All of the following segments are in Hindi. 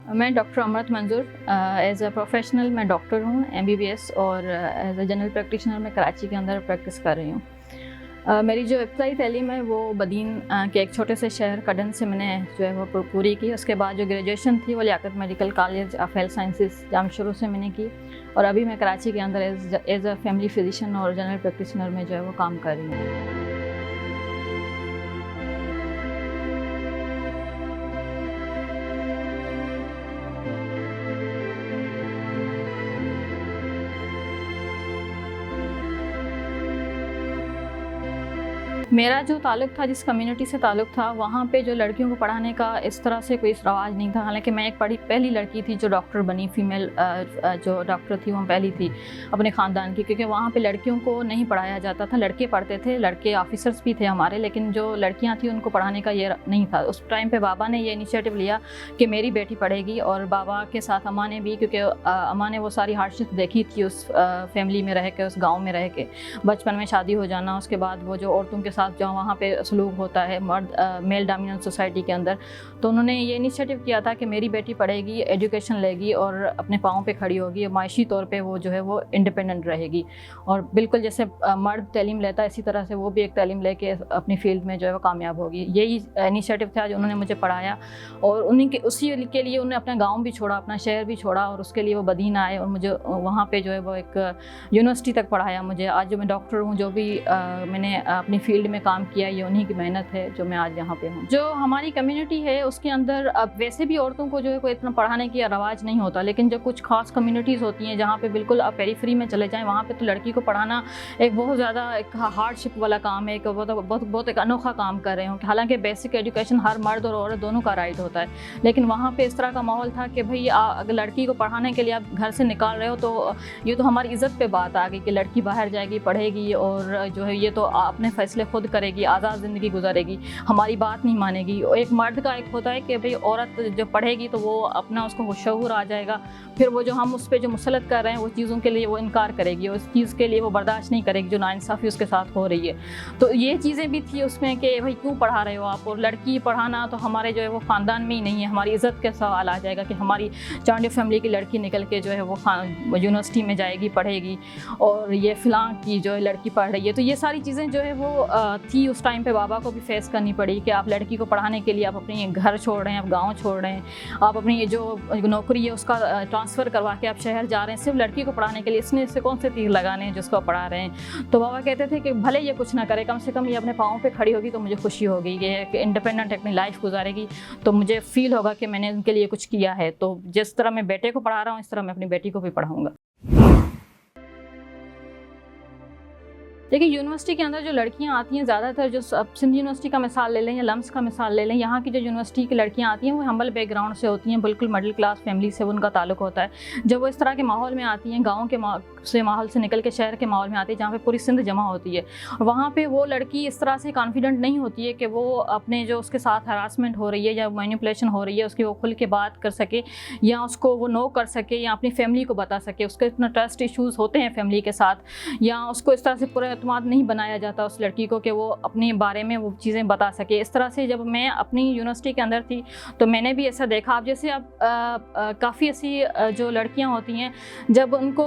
मैं डॉक्टर अमृत मंजूर एज अ प्रोफेशनल मैं डॉक्टर हूँ MBBS और एज अ जनरल प्रैक्टिशनर मैं कराची के अंदर प्रैक्टिस कर रही हूँ। मेरी जो इब्तदाई तालीम है वो बदीन के एक छोटे से शहर कड़न से मैंने जो है वो पूरी की। उसके बाद जो ग्रेजुएशन थी वो Liaquat medical college of health sciences Jamshoro से मैंने की और अभी मैं कराची के अंदर एज अ फैमिली फिजिशियन और जनरल प्रैक्टिशनर में जो है वो काम कर रही हूँ। मेरा जो ताल्लुक़ था, जिस कम्युनिटी से ताल्लुक़ था, वहाँ पे जो लड़कियों को पढ़ाने का इस तरह से कोई रवाज नहीं था। हालांकि मैं एक पहली लड़की थी जो डॉक्टर बनी, फीमेल जो डॉक्टर थी वो पहली थी अपने ख़ानदान की, क्योंकि वहाँ पे लड़कियों को नहीं पढ़ाया जाता था। लड़के पढ़ते थे, लड़के ऑफिसर्स भी थे हमारे, लेकिन जो लड़कियाँ थी उनको पढ़ाने का ये नहीं था। उस टाइम पर बाबा ने ये इनिशिएटिव लिया कि मेरी बेटी पढ़ेगी और बाबा के साथ अम्मा ने भी, क्योंकि अम्मा ने वो सारी हार्डशिप देखी थी उस फैमिली में रह के, उस गाँव में रह के, बचपन में शादी हो जाना, उसके बाद वो जो औरतों के साथ जो वहाँ पे सलूक होता है मर्द मेल डोमिनेंट सोसाइटी के अंदर, तो उन्होंने ये इनिशिएटिव किया था कि मेरी बेटी पढ़ेगी, एजुकेशन लेगी और अपने पाँव पे खड़ी होगी, माशी तौर पे वो जो है वो इंडिपेंडेंट रहेगी। और बिल्कुल जैसे मर्द तालीम लेता है इसी तरह से वो भी एक तालीम लेके अपनी फील्ड में जो है वो कामयाब होगी। यही इनिशिएटिव था जो उन्होंने मुझे पढ़ाया और उसी के लिए उन्होंने अपना गाँव भी छोड़ा, अपना शहर भी छोड़ा और उसके लिए वो बदीन आए और मुझे वहाँ पर जो है वो एक यूनिवर्सिटी तक पढ़ाया मुझे। आज जो मैं डॉक्टर हूँ, जो भी मैंने अपनी फील्ड में काम किया, ये उन्हीं की मेहनत है जो मैं आज यहाँ पे हूँ। जो हमारी कम्युनिटी है उसके अंदर अब वैसे भी औरतों को जो है कोई इतना पढ़ाने की रवाज नहीं होता, लेकिन जो कुछ खास कम्युनिटीज़ होती हैं जहाँ पे बिल्कुल आप पेरीफ्री में चले जाएँ, वहाँ पे तो लड़की को पढ़ाना एक बहुत ज़्यादा एक हार्डशिप वाला काम है, एक बहुत एक अनोखा काम कर रहे हो। हालांकि बेसिक एजुकेशन हर मर्द और औरत दोनों का राइट होता है, लेकिन वहाँ पर इस तरह का माहौल था कि भाई अगर लड़की को पढ़ाने के लिए आप घर से निकाल रहे हो तो ये तो हमारी इज़्ज़त पे बात आ गई कि लड़की बाहर जाएगी, पढ़ेगी और जो है ये तो अपने फैसले खुद करेगी, आज़ाद ज़िंदगी गुजारेगी, हमारी बात नहीं मानेगी। एक मर्द का एक होता है कि भाई औरत जब पढ़ेगी तो वो अपना उसको शऊर आ जाएगा, फिर वो जो हम उस पर जो मुसलत कर रहे हैं वो चीज़ों के लिए वो इनकार करेगी, उस चीज़ के लिए वो बर्दाश्त नहीं करेगी जो नाइंसाफ़ी उसके साथ हो रही है। तो ये चीज़ें भी थी उसमें कि भाई क्यों पढ़ा रहे हो आप, और लड़की पढ़ाना तो हमारे जो है वो ख़ानदान में ही नहीं है, हमारी इज़्ज़त का सवाल आ जाएगा कि हमारी चांडी फैमिली की लड़की निकल के जो है वो यूनिवर्सिटी में जाएगी, पढ़ेगी और ये फ़लाँ की जो है लड़की पढ़ रही है। तो ये सारी चीज़ें जो है वो थी उस टाइम पे बाबा को भी फेस करनी पड़ी कि आप लड़की को पढ़ाने के लिए आप अपनी घर छोड़ रहे हैं, आप गांव छोड़ रहे हैं, आप अपनी ये जो नौकरी है उसका ट्रांसफ़र करवा के आप शहर जा रहे हैं सिर्फ लड़की को पढ़ाने के लिए। इससे कौन से तीर लगाने हैं जिसको पढ़ा रहे हैं। तो बाबा कहते थे कि भले ये कुछ ना करे, कम से कम ये अपने पाँव पे खड़ी होगी तो मुझे खुशी होगी, ये इंडिपेंडेंट अपनी लाइफ गुजारेगी तो मुझे फील होगा कि मैंने उनके लिए कुछ किया है। तो जिस तरह मैं बेटे को पढ़ा रहा हूँ इस तरह मैं अपनी बेटी को भी पढ़ाऊँगा। देखिए, यूनिवर्सिटी के अंदर जो लड़कियां आती हैं, ज़्यादातर जो सिंध यूनिवर्सिटी का मिसाल ले लें या लम्स का मिसाल ले लें, यहाँ की जो यूनिवर्सिटी की लड़कियां आती हैं वो हम्बल बैकग्राउंड से होती हैं, बिल्कुल मिडिल क्लास फैमिली से उनका ताल्लुक होता है। जब वो इस तरह के माहौल में आती हैं, गाँव के माहौल से निकल के शहर के माहौल में आती है जहाँ पे पूरी सिंध जमा होती है, और वहाँ पे वो लड़की इस तरह से कॉन्फिडेंट नहीं होती है कि वो अपने जो उसके साथ हरासमेंट हो रही है या मैनिपुलेशन हो रही है उसकी वो खुल के बात कर सके या उसको वो नो कर सके या अपनी फैमिली को बता सके। उसके इतना ट्रस्ट इशूज़ होते हैं फैमिली के साथ, या उसको इस तरह से पूरा एतमाद नहीं बनाया जाता उस लड़की को कि वो अपने बारे में वो चीज़ें बता सके। इस तरह से जब मैं अपनी यूनिवर्सिटी के अंदर थी तो मैंने भी ऐसा देखा। अब जैसे अब काफ़ी ऐसी जो लड़कियां होती हैं जब उनको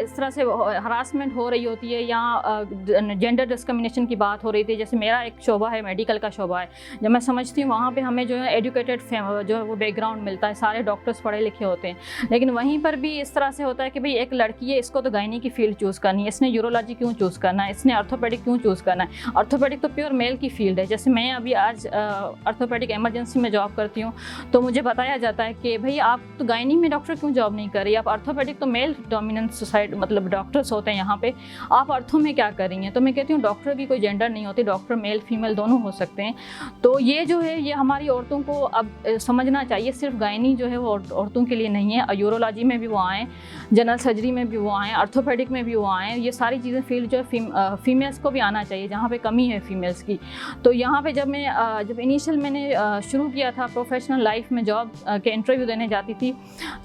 इस तरह से हरासमेंट हो रही होती है या जेंडर डिस्क्रिमिनेशन की बात हो रही थी, जैसे मेरा एक शोबा है, मेडिकल का शोबा है, जब मैं समझती हूँ वहाँ पे हमें जो है एजुकेटेड जो है वो बैकग्राउंड मिलता है, सारे डॉक्टर्स पढ़े लिखे होते हैं, लेकिन वहीं पर भी इस तरह से होता है कि भाई एक लड़की है, इसको तो गायनी की फील्ड चूज़ करनी है, इसने यूरोलॉजी क्यों चूज़ करना है, इसने ऑर्थोपेडिक क्यों चूज़ करना है। ऑर्थोपेडिक तो प्योर मेल की फील्ड है। जैसे मैं अभी आज ऑर्थोपेडिक इमरजेंसी में जॉब करती हूँ तो मुझे बताया जाता है कि भाई आप तो गायनी में डॉक्टर क्यों जॉब नहीं कर रही, आप ऑर्थोपेडिक तो मेल डोमिनेंट सोसाइटी मतलब डॉक्टर्स होते हैं यहाँ पे, आप अर्थों में क्या कर रही हैं। तो मैं कहती हूँ डॉक्टर की कोई जेंडर नहीं होती, डॉक्टर मेल फीमेल दोनों हो सकते हैं। तो ये जो है ये हमारी औरतों को अब समझना चाहिए, सिर्फ गायनी जो है वो औरतों के लिए नहीं है, यूरोलॉजी में भी वो आएँ, जनरल सर्जरी में भी वो आएँ, ऑर्थोपेडिक में भी वो आएँ, ये सारी चीज़ें फील्ड जो है फ़ीमेल्स को भी आना चाहिए जहाँ पे कमी है फ़ीमेल्स की। तो यहाँ पे जब इनिशियल मैंने शुरू किया था प्रोफेशनल लाइफ में, जॉब के इंटरव्यू देने जाती थी,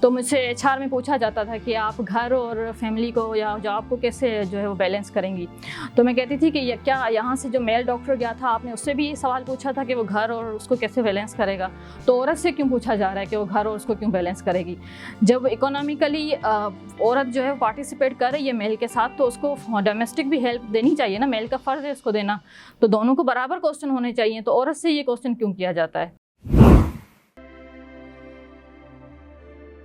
तो मुझसे एचआर में पूछा जाता था कि आप घर और फैमिली को या जॉब को कैसे जो है वो बैलेंस करेंगी। तो मैं कहती थी कि क्या यहाँ से जो मेल डॉक्टर गया था, आपने उससे भी सवाल पूछा था कि वो घर और उसको कैसे बैलेंस करेगा? तो औरत से क्यों पूछा जा रहा है कि वो घर और उसको क्यों बैलेंस करेगी? जब इकोनॉमिकली औरत जो है पार्टिसिपेट कर रही है मेल के साथ, तो उसको डोमेस्टिक भी हेल्प देनी चाहिए ना, मेल का फ़र्ज़ है उसको देना। तो दोनों को बराबर क्वेश्चन होने चाहिए, तो औरत से ये क्वेश्चन क्यों किया जाता है?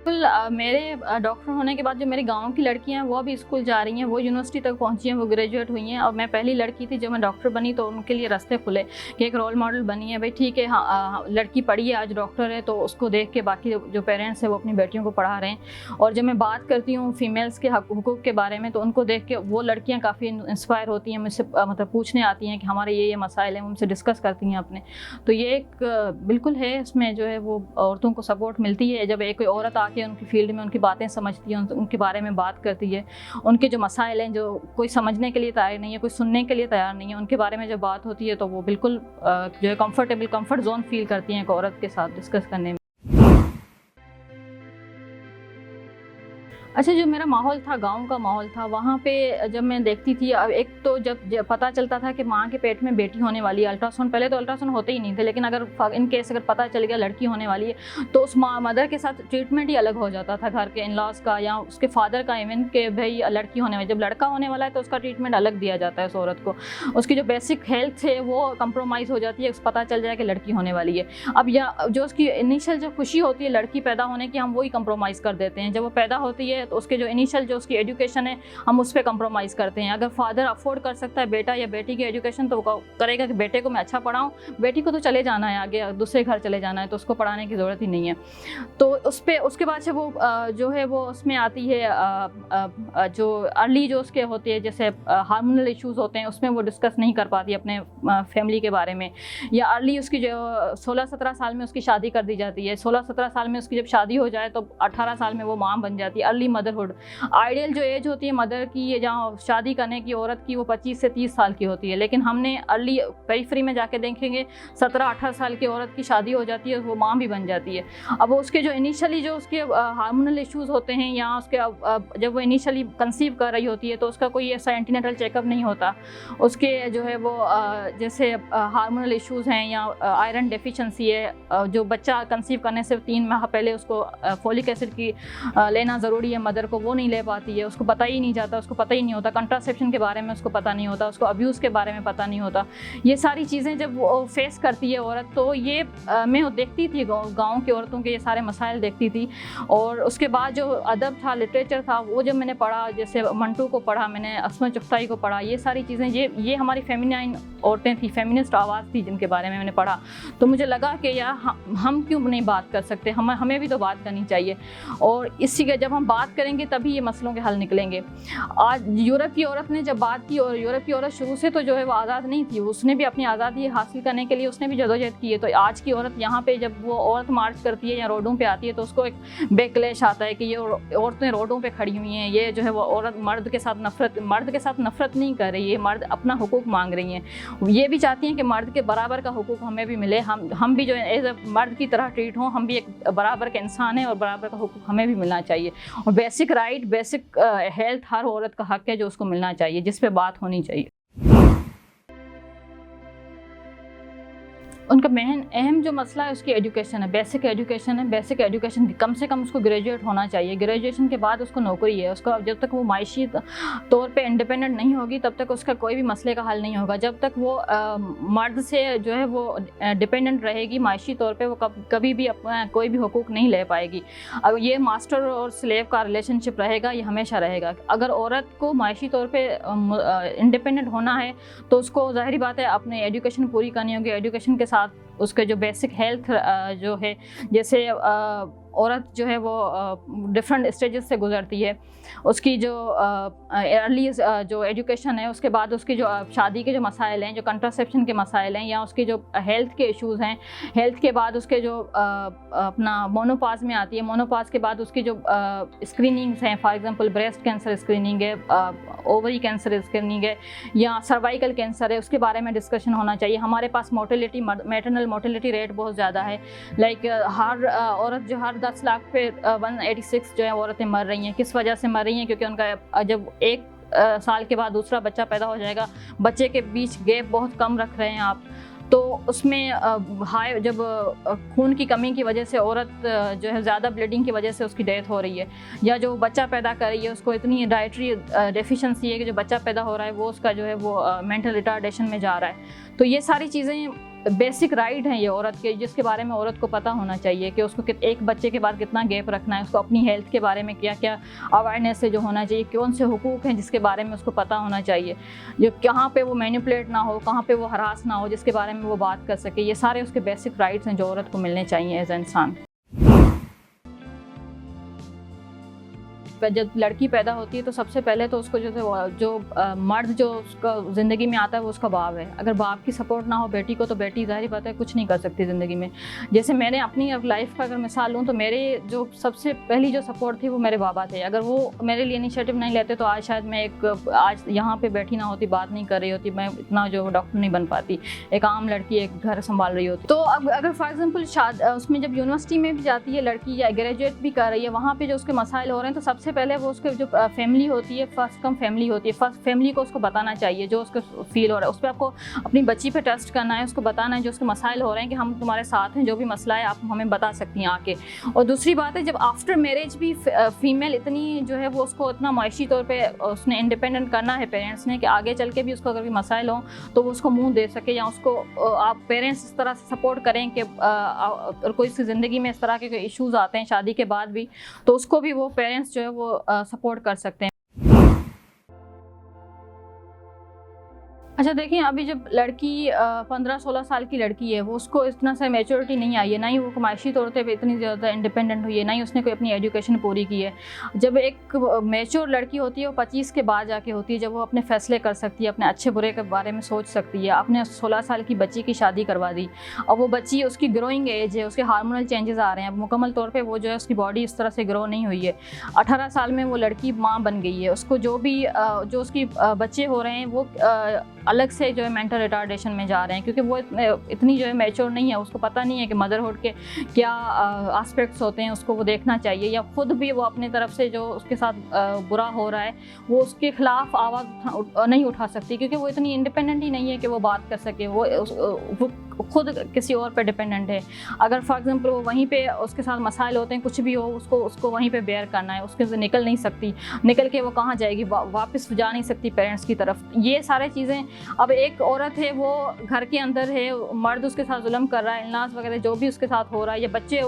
बिल्कुल, मेरे डॉक्टर होने के बाद जो मेरे गांव की लड़कियां हैं वो भी स्कूल जा रही हैं, वो यूनिवर्सिटी तक पहुंची हैं, वो ग्रेजुएट हुई हैं। और मैं पहली लड़की थी जो मैं डॉक्टर बनी, तो उनके लिए रास्ते खुले कि एक रोल मॉडल बनी है। भाई ठीक है, हाँ, लड़की पढ़ी है, आज डॉक्टर है, तो उसको देख के बाकी जो पेरेंट्स हैं वो अपनी बेटियों को पढ़ा रहे हैं। और जब मैं बात करती हूँ फीमेल्स के हुकूक़ के बारे में, तो उनको देख के वो लड़कियाँ काफ़ी इंस्पायर होती हैं, मुझसे मतलब पूछने आती हैं कि हमारे ये मसाइल हैं, उनसे डिस्कस करती हैं अपने। तो ये एक बिल्कुल है, इसमें जो है वो औरतों को सपोर्ट मिलती है जब एक औरत आके उनकी फील्ड में उनकी बातें समझती है, उनके बारे में बात करती है, उनके जो मसाइल हैं जो कोई समझने के लिए तैयार नहीं है, कोई सुनने के लिए तैयार नहीं है, उनके बारे में जब बात होती है तो वो बिल्कुल जो है कंफर्ट जोन फील करती हैं एक औरत के साथ डिस्कस करने में। अच्छा, जो मेरा माहौल था, गांव का माहौल था, वहाँ पे जब मैं देखती थी, अब एक तो जब पता चलता था कि माँ के पेट में बेटी होने वाली है, अल्ट्रासाउंड, पहले तो अल्ट्रासाउंड होते ही नहीं थे, लेकिन अगर इन केस अगर पता चल गया लड़की होने वाली है, तो उस मदर के साथ ट्रीटमेंट ही अलग हो जाता था, घर के इन-लॉज का या उसके फादर का, इवन के भाई लड़की होने वाली। जब लड़का होने वाला है तो उसका ट्रीटमेंट अलग दिया जाता है उस औरत को, उसकी जो बेसिक हेल्थ है वो कंप्रोमाइज़ हो जाती है, पता चल जाए कि लड़की होने वाली है। अब या जो उसकी इनिशियल जो खुशी होती है लड़की पैदा होने की, हम वही कंप्रोमाइज़ कर देते हैं। जब वो पैदा होती है तो उसके जो इनिशियल जो उसकी एजुकेशन है, हम उस पर कंप्रोमाइज़ करते हैं। अगर फादर अफोर्ड कर सकता है बेटा या बेटी की एजुकेशन, तो वो करेगा कि बेटे को मैं अच्छा पढ़ाऊँ, बेटी को तो चले जाना है आगे, दूसरे घर चले जाना है, तो उसको पढ़ाने की ज़रूरत ही नहीं है। तो उस पर उसके बाद से वो जो है वो उसमें आती है जो अर्ली जो उसके होती है, जैसे हार्मोनल इश्यूज़ होते हैं, उसमें वो डिस्कस नहीं कर पाती अपने फैमिली के बारे में। या अर्ली उसकी जो 16-17 साल में उसकी शादी कर दी जाती है। 16-17 साल में उसकी जब शादी हो जाए तो 18 साल में वो माँ बन जाती है। अर्ली मदरहुड, आइडियल जो एज होती है मदर की, जहाँ शादी करने की औरत की, वो 25 से 30 साल की होती है, लेकिन हमने अर्ली पेरिफेरी में जाके देखेंगे 17-18 साल की औरत की शादी हो जाती है, वो माँ भी बन जाती है। अब उसके जो इनिशियली जो उसके हार्मोनल इश्यूज़ होते हैं, या उसके जब वो इनिशियली कंसीव कर रही होती है तो उसका कोई ऐसा एंटीनेटल चेकअप नहीं होता। उसके जो है वो जैसे हार्मोनल इश्यूज़ हैं या आयरन डेफिशिएंसी है, जो बच्चा कंसीव करने से 3 माह पहले उसको फोलिक एसिड की लेना ज़रूरी है मदर को, वो नहीं ले पाती है, उसको पता ही नहीं जाता, उसको पता ही नहीं होता, कंट्रासेप्शन के बारे में उसको पता नहीं होता, उसको अब्यूज़ के बारे में पता नहीं होता। ये सारी चीज़ें जब वो फेस करती है औरत, तो ये मैं देखती थी गाँव की औरतों के ये सारे मसाइल देखती थी। और उसके बाद जो अदब था, लिटरेचर था, वो जब मैंने पढ़ा, जैसे मंटू को पढ़ा मैंने, अस्मा चुगताई को पढ़ा, ये सारी चीज़ें ये हमारी फेमिनाइन औरतें थी, फेमिनिस्ट आवाज़ थी जिनके बारे में मैंने पढ़ा। तो मुझे लगा कि यार हम क्यों नहीं बात कर सकते, हमें भी तो बात करनी चाहिए। और इसी के जब हम बात करेंगे तभी ये मसलों के हल निकलेंगे। आज यूरोप की औरत ने जब बात की, और यूरोप की औरत शुरू से तो जो है वो आज़ाद नहीं थी, उसने भी अपनी आज़ादी हासिल करने के लिए उसने भी जदोजहद की है। तो आज की औरत यहाँ पे जब वो औरत मार्च करती है या रोडों पे आती है, तो उसको एक बैकलैश आता है कि ये औरतें रोडों पे खड़ी हुई हैं, ये जो है वो औरत मर्द के साथ नफरत नहीं कर रही है, मर्द अपना हुकूक मांग रही हैं। ये भी चाहती हैं कि मर्द के बराबर का हुकूक हमें भी मिले, हम भी जो है एज ए मर्द की तरह ट्रीट हों, हम भी एक बराबर के इंसान हैं और बराबर का हुकूक हमें भी मिलना चाहिए। और बेसिक राइट, बेसिक हेल्थ हर औरत का हक है जो उसको मिलना चाहिए, जिस पे बात होनी चाहिए। उनका मेन अहम जो मसला है उसकी एजुकेशन है, बेसिक एजुकेशन है। बेसिक एजुकेशन कम से कम उसको ग्रेजुएट होना चाहिए। ग्रेजुएशन के बाद उसको नौकरी है, उसका जब तक वो मायशी तौर पे इंडिपेंडेंट नहीं होगी तब तक उसका कोई भी मसले का हल नहीं होगा। जब तक वो मर्द से जो है वो डिपेंडेंट रहेगी मायशी तौर पे, वो कभी भी अपना कोई भी हुकूक नहीं ले पाएगी। अब ये मास्टर और स्लेव का रिलेशनशिप रहेगा, ये हमेशा रहेगा। अगर औरत को मायशी तौर पर इंडिपेंडेंट होना है तो उसको ज़ाहिरी बात है अपनी एजुकेशन पूरी करनी होगी। एजुकेशन के साथ उसके जो बेसिक हेल्थ जो है, जैसे औरत जो है वो डिफरेंट स्टेजेस से गुजरती है। उसकी जो अर्ली जो एजुकेशन है, उसके बाद उसकी जो शादी के जो मसाइल हैं, जो कंट्रासेप्शन के मसाइल हैं, या उसके जो हेल्थ के इश्यूज़ हैं, हेल्थ के बाद उसके जो अपना मोनोपाज में आती है, मोनोपाज के बाद उसकी जो स्क्रीनिंग्स हैं, for example breast cancer screening है, ओवरी कैंसर स्क्रीनिंग है, या सर्वाइकल कैंसर है, उसके बारे में डिस्कशन होना चाहिए। हमारे पास मोर्टेलिटी, मैटरनल मोर्टेलिटी रेट बहुत ज़्यादा है। लाइक हर औरत जो हर 10 लाख पे 186 जो है औरतें मर रही हैं। किस वजह से मर रही हैं? क्योंकि उनका जब एक साल के बाद दूसरा बच्चा पैदा हो जाएगा, बच्चे के बीच गैप बहुत कम रख रहे हैं आप, तो उसमें हाई जब खून की कमी की वजह से औरत जो है ज़्यादा ब्लीडिंग की वजह से उसकी डेथ हो रही है, या जो बच्चा पैदा कर रही है उसको इतनी डाइटरी डेफिशिएंसी है कि जो बच्चा पैदा हो रहा है वो उसका जो है वो मेंटल रिटार्डेशन में जा रहा है। तो ये सारी चीज़ें बेसिक राइट हैं ये औरत के, जिसके बारे में औरत को पता होना चाहिए कि उसको एक बच्चे के बाद कितना गैप रखना है, उसको अपनी हेल्थ के बारे में क्या क्या अवेयरनेस से जो होना चाहिए, कौन से हुकूक हैं जिसके बारे में उसको पता होना चाहिए, जो कहाँ पे वो मैनिपुलेट ना हो, कहाँ पे वो हरास ना हो, जिसके बारे में वो बात कर सके। ये सारे उसके बेसिक राइट्स हैं जो औरत को मिलने चाहिए एज ए इंसान। जब लड़की पैदा होती है तो सबसे पहले तो उसको जो मर्द जो उसका ज़िंदगी में आता है वो उसका बाप है। अगर बाप की सपोर्ट ना हो बेटी को, तो बेटी ज़ाहिर बात है कुछ नहीं कर सकती ज़िंदगी में। जैसे मैंने अपनी लाइफ का अगर मिसाल लूँ तो मेरे जो सबसे पहली जो सपोर्ट थी वो मेरे बाबा थे। अगर वो मेरे लिए इनिशिएटिव नहीं लेते तो आज शायद मैं आज यहाँ पर बैठी ना होती, बात नहीं कर रही होती, मैं इतना जो डॉक्टर नहीं बन पाती, एक आम लड़की एक घर संभाल रही होती। तो अब अगर फॉर एग्जाम्पल उसमें जब यूनिवर्सिटी में भी जाती है लड़की या ग्रेजुएट भी कर रही है, वहाँ पर जो उसके मसाइल हो रहे हैं, तो सबसे पहले वो उसके जो फैमिली होती है, फर्स्ट कम फैमिली होती है, फर्स्ट फैमिली को उसको बताना चाहिए जो उसको फील हो रहा है। उस पर आपको अपनी बच्ची पे टेस्ट करना है, उसको बताना है जो उसके मसाइल हो रहे हैं कि हम तुम्हारे साथ हैं, जो भी मसला है आप हमें बता सकती हैं आके। और दूसरी बात है, जब आफ्टर मैरिज भी फीमेल इतनी जो है वो उसको इतना माशी तौर पे उसने इंडिपेंडेंट करना है पेरेंट्स ने कि आगे चल के भी उसको अगर भी मसाइल हो तो वो उसको मुँह दे सके, या उसको आप पेरेंट्स इस तरह से सपोर्ट करें कि कोई सी ज़िंदगी में इस तरह के इश्यूज़ आते हैं शादी के बाद भी, तो उसको भी वो पेरेंट्स जो है वो सपोर्ट कर सकते हैं। अच्छा देखिए, अभी जब लड़की 15-16 साल की लड़की है, वो उसको इतना सा मैच्योरिटी नहीं आई है, ना ही वो कमायशी तौर पे इतनी ज़्यादा इंडिपेंडेंट हुई है, ना ही उसने कोई अपनी एजुकेशन पूरी की है। जब एक मैच्योर लड़की होती है वो 25 के बाद जाके होती है, जब वो अपने फैसले कर सकती है, अपने अच्छे बुरे के बारे में सोच सकती है। आपने 16 साल की बच्ची की शादी करवा दी, और वो बच्ची उसकी ग्रोइंग एज है, उसके हार्मोनल चेंजेस आ रहे हैं, अब मुकम्मल तौर पर वो जो है उसकी बॉडी इस तरह से ग्रो नहीं हुई है। 18 साल में वो लड़की माँ बन गई है, उसको जो भी जो उसकी बच्चे हो रहे हैं वो अलग से जो है मेंटल रिटार्डेशन में जा रहे हैं, क्योंकि वो इतनी जो है मैच्योर नहीं है, उसको पता नहीं है कि मदरहुड के क्या एस्पेक्ट्स होते हैं, उसको वो देखना चाहिए। या ख़ुद भी वो अपनी तरफ से जो उसके साथ बुरा हो रहा है वो उसके ख़िलाफ़ आवाज़ नहीं उठा सकती, क्योंकि वो इतनी इंडिपेंडेंट ही नहीं है कि वो बात कर सके। वो खुद किसी और पे डिपेंडेंट है। अगर फॉर एग्जांपल वो वहीं पे उसके साथ मसाइल होते हैं, कुछ भी हो, उसको वहीं पे बेयर करना है, उसके से निकल नहीं सकती, निकल के वो कहाँ जाएगी, वापस जा नहीं सकती पेरेंट्स की तरफ। ये सारी चीज़ें, अब एक औरत है वो घर के अंदर है, मर्द उसके साथ जुल्म कर रहा है, इल्लास वगैरह जो भी उसके साथ हो रहा है, या बच्चे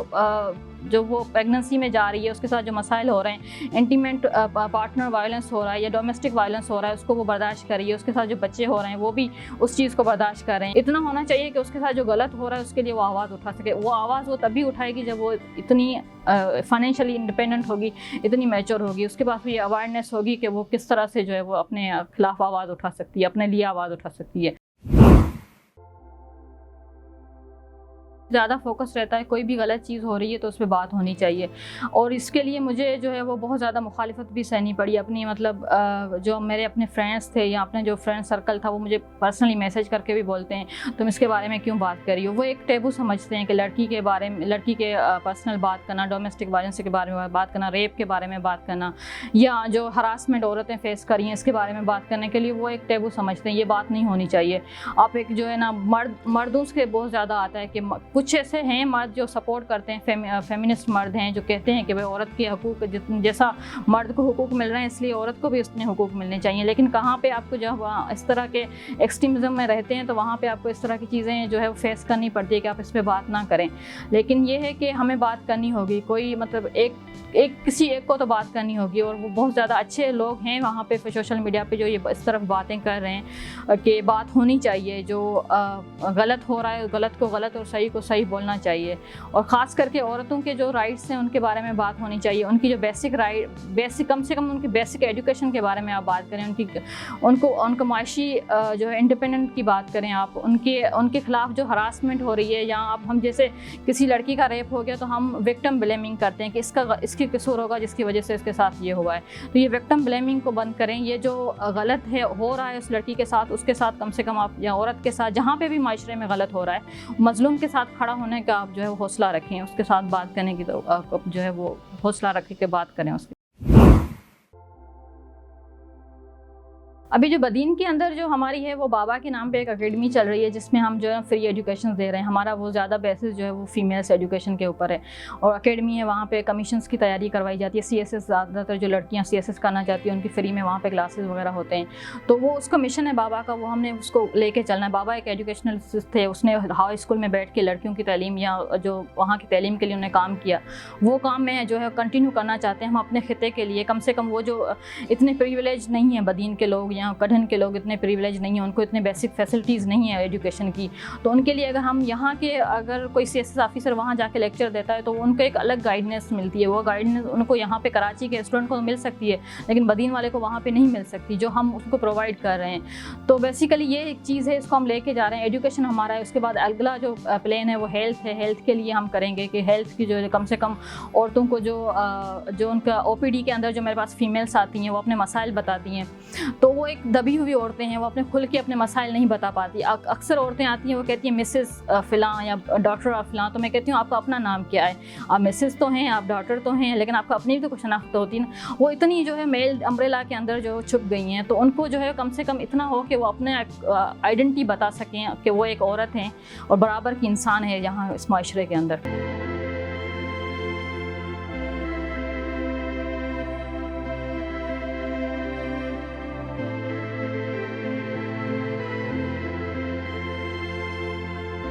जो वो प्रेगनेंसी में जा रही है उसके साथ जो मसाइल हो रहे हैं, इंटीमेट पार्टनर वायलेंस हो रहा है या डोमेस्टिक वायलेंस हो रहा है, उसको वो बर्दाश्त कर रही है। उसके साथ जो बच्चे हो रहे हैं वो भी उस चीज़ को बर्दाश्त कर रहे हैं। इतना होना चाहिए कि उसके साथ जो गलत हो रहा है उसके लिए वो आवाज़ उठा सके। वो आवाज़ वो तभी उठाएगी जब वो इतनी फाइनेंशियली इंडिपेंडेंट होगी, इतनी मैच्योर होगी, उसके पास भी अवेयरनेस होगी कि वो किस तरह से जो है वो अपने खिलाफ आवाज़ उठा सकती है, अपने लिए आवाज़ उठा सकती है। ज़्यादा फोकस रहता है, कोई भी गलत चीज़ हो रही है तो उस पर बात होनी चाहिए। और इसके लिए मुझे जो है वो बहुत ज़्यादा मुखालिफत भी सहनी पड़ी अपनी, मतलब जो मेरे अपने फ्रेंड्स थे या अपने जो फ्रेंड सर्कल था वो मुझे पर्सनली मैसेज करके भी बोलते हैं तुम इसके बारे में क्यों बात कर रही हो। वो एक टैबू समझते हैं कि लड़की के बारे में, लड़की के पर्सनल बात करना, डोमेस्टिक वायलेंस के बारे में बात करना, रेप के बारे में बात करना, या जो हरासमेंट औरतें फेस कर रही हैं इसके बारे में बात करने के लिए वो एक टैबू समझते हैं। ये बात नहीं होनी चाहिए। आप एक जो है ना मर्दों से बहुत ज़्यादा आता है कि कुछ ऐसे हैं मर्द जो सपोर्ट करते हैं, फेमिनिस्ट मर्द हैं जो कहते हैं कि भाई औरत के हकूक़ जैसा मर्द को हुकूक मिल रहे हैं इसलिए औरत को भी उतने हुकूक मिलने चाहिए। लेकिन कहाँ पे आपको जब इस तरह के एक्सट्रीमिज़म में रहते हैं तो वहाँ पे आपको इस तरह की चीज़ें जो है वो फेस करनी पड़ती है कि आप इस पर बात ना करें। लेकिन ये है कि हमें बात करनी होगी, कोई मतलब किसी एक को तो बात करनी होगी। और वो बहुत ज़्यादा अच्छे लोग हैं वहाँ पे सोशल मीडिया पे जो ये इस तरफ बातें कर रहे हैं कि बात होनी चाहिए, जो गलत हो रहा है गलत को गलत और सही को सही बोलना चाहिए। और ख़ास करके औरतों के जो राइट्स हैं उनके बारे में बात होनी चाहिए, उनकी जो बेसिक कम से कम उनकी बेसिक एजुकेशन के बारे में आप बात करें, उनको माशी जो है इंडिपेंडेंट की बात करें आप, उनके खिलाफ जो हरासमेंट हो रही है, या आप हम जैसे किसी लड़की का रेप हो गया तो हम विक्टिम ब्लेमिंग करते हैं कि इसकी कसूर होगा जिसकी वजह से इसके साथ ये हुआ है। तो ये विक्टिम ब्लेमिंग को बंद करें। ये जो गलत है हो रहा है उस लड़की के साथ, उसके साथ कम से कम आप, या औरत के साथ, जहाँ पे भी माशरे में गलत हो रहा है, मजलूम के साथ खड़ा होने का आप जो है वो हौसला रखें, उसके साथ बात करने की तो आप जो है वो हौसला रख के बात करें उसके। अभी जो बदीन के अंदर जो हमारी है वो बाबा के नाम पे एक एकेडमी चल रही है जिसमें हम जो है फ्री एजुकेशन दे रहे हैं। हमारा वो ज़्यादा बेसिस जो है वो फीमेल्स एजुकेशन के ऊपर है, और एकेडमी है वहाँ पे कमीशंस की तैयारी करवाई जाती है। CSS ज़्यादातर जो लड़कियाँ CSS करना चाहती हैं उनकी फ्री में वहाँ पे क्लासेस वगैरह होते हैं। तो वो उसका मिशन है बाबा का, वो हमने उसको लेके चलना है। बाबा एक एजुकेशनलिस्ट थे, उसने हाई स्कूल में बैठ के लड़कियों की तालीम या जो वहाँ की तालीम के लिए उन्होंने काम किया, वो काम में जो है कंटिन्यू करना चाहते हैं हम अपने खिते के लिए। कम से कम वो जो इतने प्रिविलेज नहीं हैं बदीन के लोग या कढ़न के लोग, इतने प्रिविलेज नहीं है, उनको इतने बेसिक फैसिलिटीज़ नहीं है एजुकेशन की, तो उनके लिए अगर हम यहाँ के अगर कोई CSS ऑफिसर वहाँ जाके लेक्चर देता है तो उनको एक अलग गाइडेंस मिलती है। वो गाइडेंस उनको यहाँ पे कराची के स्टूडेंट को मिल सकती है लेकिन बदीन वाले को वहाँ पे नहीं मिल सकती, जो हम उसको प्रोवाइड कर रहे हैं। तो बेसिकली ये एक चीज़ है, इसको हम लेके जा रहे हैं। एजुकेशन हमारा है, उसके बाद अगला जो प्लान है वो हेल्थ है। हेल्थ के लिए हम करेंगे कि हेल्थ की जो कम से कम औरतों को जो उनका OPD के अंदर जो मेरे पास फीमेल्स आती हैं वो अपने मसाइल बताती हैं, तो वो एक दबी हुई औरतें हैं, वो अपने खुल के अपने मसाइल नहीं बता पाती। अक्सर औरतें आती हैं वो कहती हैं मिसेस फ़िलाँ या डॉक्टर ऑफ फ़िलाँ, तो मैं कहती हूँ आपका अपना नाम क्या है? आप मिसेस तो हैं, आप डॉक्टर तो हैं, लेकिन आपका अपनी भी तो कुछ शनाख्त होती है ना। वो इतनी जो है मेल अम्ब्रेला के अंदर जो छुप गई हैं, तो उनको जो है कम से कम इतना हो कि वो अपने आइडेंटिटी बता सकें कि वो एक औरत हैं और बराबर की इंसान है यहाँ इस माशरे के अंदर।